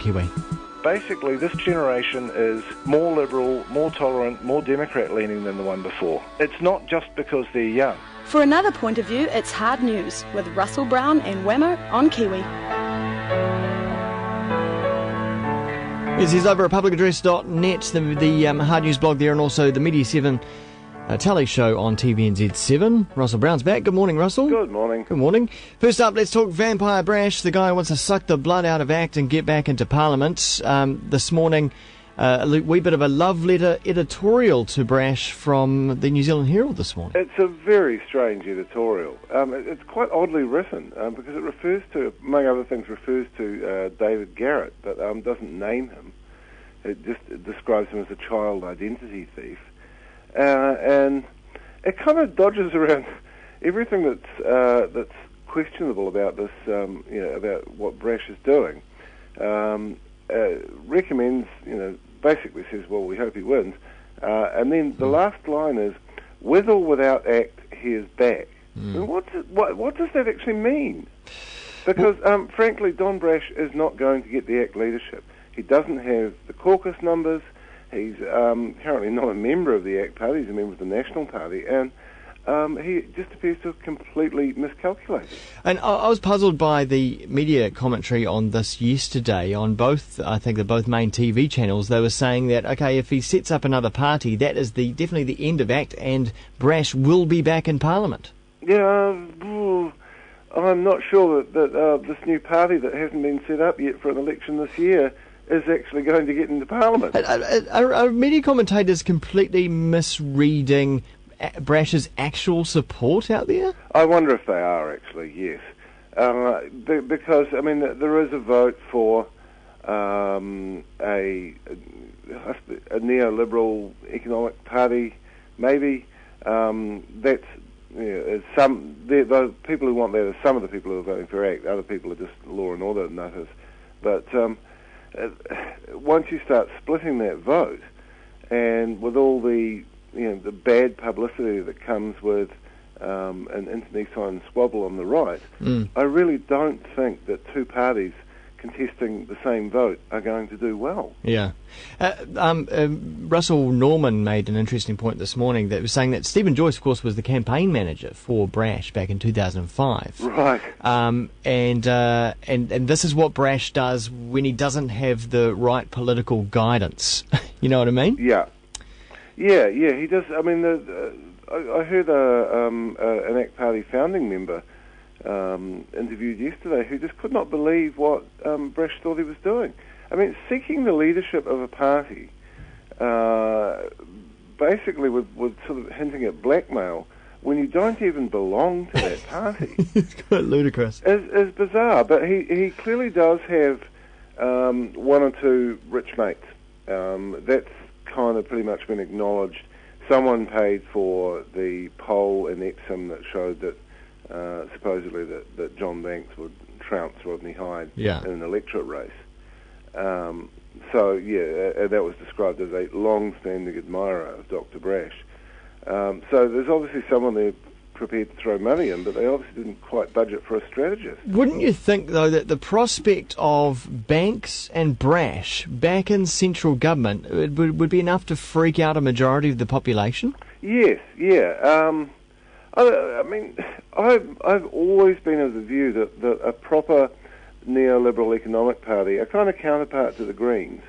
Kiwi. Basically, this generation is more liberal, more tolerant, more Democrat-leaning than the one before. It's not just because they're young. For another point of view, it's Hard News with Russell Brown and Wammo on Kiwi. This is over at publicaddress.net, the Hard News blog there, and also the Media 7 Tally Show on TVNZ7. Russell Brown's back. Good morning, Russell. Good morning. Good morning. First up, let's talk Vampire Brash, the guy who wants to suck the blood out of ACT and get back into Parliament. This morning, a wee bit of a love letter editorial to Brash from the New Zealand Herald this morning. It's a very strange editorial. It's quite oddly written because it refers to, among other things, David Garrett, but doesn't name him. It just describes him as a child identity thief. And it kind of dodges around everything that's questionable about this, about what Brash is doing. Recommends, basically says, well, we hope he wins. And then the last line is, with or without ACT, he is back. And what does that actually mean? Because, frankly, Don Brash is not going to get the ACT leadership. He doesn't have the caucus numbers. He's currently not a member of the ACT Party. He's a member of the National Party, and he just appears to have completely miscalculated. And I was puzzled by the media commentary on this yesterday on both, I think, both main TV channels. They were saying that, okay, if he sets up another party, that is definitely the end of ACT, and Brash will be back in Parliament. Yeah, I'm not sure that this new party that hasn't been set up yet for an election this year is actually going to get into Parliament. Are media commentators completely misreading Brash's actual support out there? I wonder if they are, actually, yes. Because, I mean, there is a vote for a neoliberal economic party, maybe. That's the people who want that are some of the people who are voting for ACT. Other people are just law and order nutters. But once you start splitting that vote, and with all the the bad publicity that comes with an internecine squabble on the right, I really don't think that two parties contesting the same vote are going to do well. Yeah. Russell Norman made an interesting point this morning that was saying that Stephen Joyce, of course, was the campaign manager for Brash back in 2005. Right. And this is what Brash does when he doesn't have the right political guidance. You know what I mean? Yeah. Yeah, he does. I mean, I heard an ACT Party founding member interviewed yesterday who just could not believe what Brash thought he was doing. I mean, seeking the leadership of a party, basically with sort of hinting at blackmail, when you don't even belong to that party. It's quite ludicrous. Is bizarre, but he clearly does have one or two rich mates. That's kind of pretty much been acknowledged. Someone paid for the poll in Epsom that showed that supposedly that John Banks would trounce Rodney Hyde in an electorate race. That was described as a long-standing admirer of Dr. Brash. So there's obviously someone there prepared to throw money in, but they obviously didn't quite budget for a strategist. Wouldn't you think, though, that the prospect of Banks and Brash back in central government would be enough to freak out a majority of the population? Yes, yeah. I mean, I've always been of the view that a proper neoliberal economic party, a kind of counterpart to the Greens,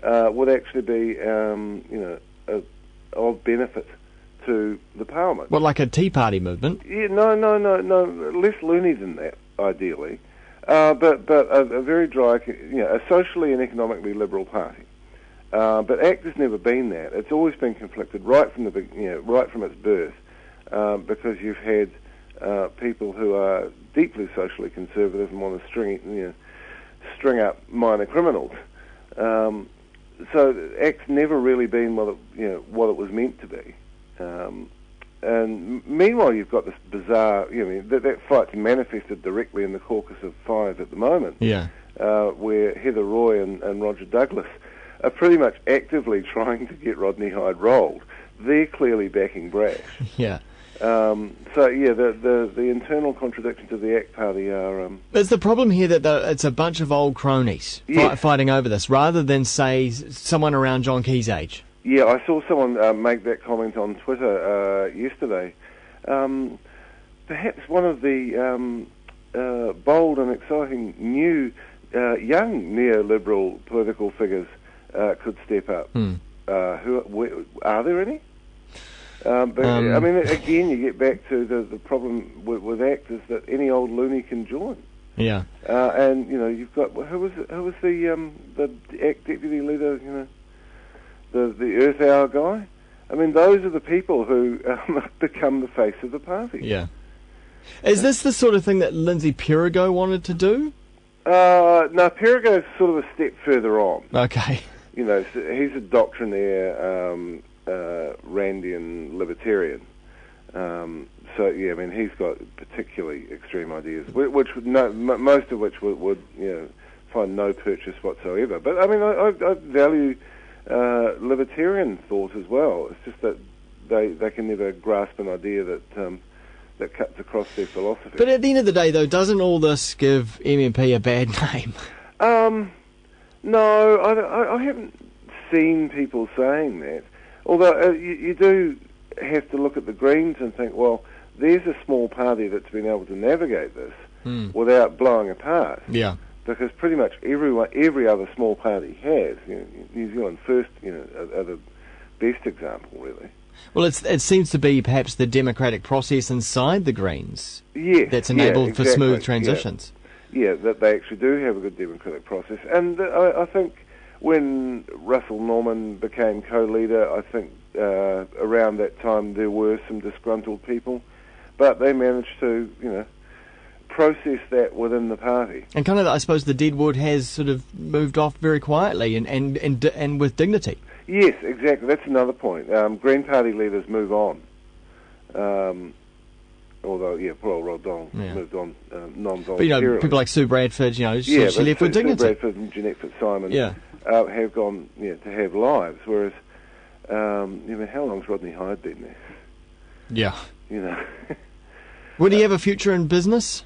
would actually be, of benefit to the Parliament. Well, like a Tea Party movement? Yeah, no, less loony than that, ideally, but a very dry, a socially and economically liberal party. But ACT has never been that. It's always been conflicted right from right from its birth. Because you've had people who are deeply socially conservative and want to string up minor criminals. So ACT's never really been what it was meant to be. And meanwhile, you've got this bizarre, that fight's manifested directly in the caucus of 5 at the moment. Yeah. Where Heather Roy and Roger Douglas are pretty much actively trying to get Rodney Hyde rolled. They're clearly backing Brash. Yeah. So yeah, the internal contradictions of the ACT Party are. Is the problem here that it's a bunch of old cronies fighting over this, rather than, say, someone around John Key's age? Yeah, I saw someone make that comment on Twitter yesterday. Perhaps one of the bold and exciting new young neoliberal political figures could step up. Are there any? But I mean, again, you get back to the problem with ACT is that any old loony can join. Yeah. And you know, you've got who was the ACT deputy leader? You know, the Earth Hour guy. I mean, those are the people who become the face of the party. Yeah. Is this the sort of thing that Lindsay Perigo wanted to do? No, Perigo's sort of a step further on. Okay. You know, so he's a doctrinaire, Randian libertarian. So yeah, I mean, he's got particularly extreme ideas, which most of which would find no purchase whatsoever. But I mean, I value libertarian thought as well. It's just that they can never grasp an idea that cuts across their philosophy. But at the end of the day, though, doesn't all this give MMP a bad name? No, I haven't seen people saying that. Although you do have to look at the Greens and think, well, there's a small party that's been able to navigate this without blowing apart. Yeah. Because pretty much every other small party has. You know, New Zealand First, are the best example, really. Well, it seems to be perhaps the democratic process inside the Greens that's enabled for smooth transitions. Yeah, that they actually do have a good democratic process. And I think when Russell Norman became co-leader, I think around that time there were some disgruntled people, but they managed to, process that within the party. And kind of, I suppose, the deadwood has sort of moved off very quietly and with dignity. Yes, exactly. That's another point. Green Party leaders move on. Although, poor old Rod Don moved on non-voluntarily. But people like Sue Bradford, she left with dignity. Sue Bradford and Jeanette Fitzsimons have gone to have lives, whereas, how long's Rodney Hyde been there? Yeah. Would he have a future in business?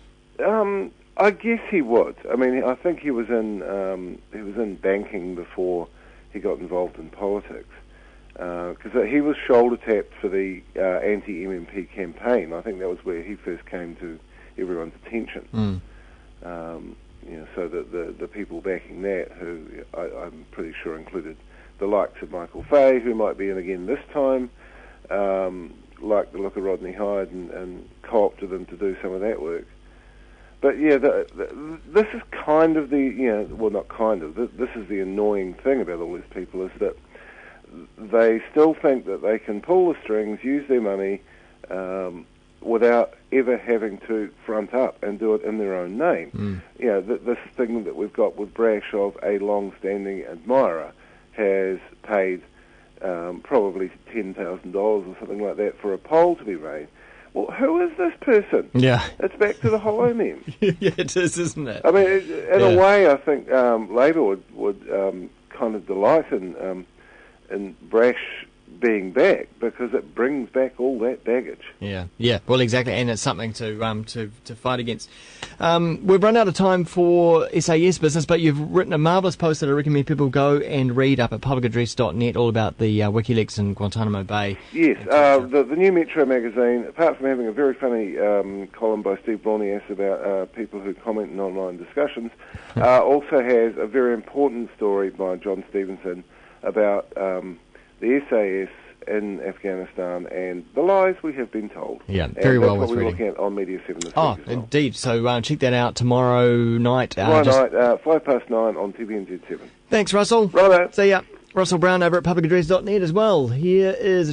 I guess he would. I mean, I think he was in banking before he got involved in politics. Because he was shoulder-tapped for the anti-MMP campaign. I think that was where he first came to everyone's attention. So that the people backing that, who I'm pretty sure included the likes of Michael Fay, who might be in again this time, liked the look of Rodney Hyde and co-opted him to do some of that work. But this is kind of not kind of, this is the annoying thing about all these people, is that they still think that they can pull the strings, use their money, without ever having to front up and do it in their own name. This thing that we've got with Brash of a long-standing admirer has paid probably $10,000 or something like that for a poll to be made. Well, who is this person? Yeah. It's back to the hollow meme. Yeah, it is, isn't it? I mean, in a way, I think Labour would kind of delight in Brash being back, because it brings back all that baggage. Yeah. Well, exactly, and it's something to fight against. We've run out of time for SAS business, but you've written a marvellous post that I recommend people go and read up at publicaddress.net, all about the WikiLeaks in Guantanamo Bay. Yes, the new Metro magazine, apart from having a very funny column by Steve Blonius about people who comment in online discussions, also has a very important story by John Stevenson about the SAS in Afghanistan and the lies we have been told. Yeah, very well worth reading. That's what we're looking at on Media 7 this week Oh, as well. Indeed. So check that out tomorrow night. 5:09 on TVNZ7. Thanks, Russell. Righto. See ya. Russell Brown over at publicaddress.net as well. Here is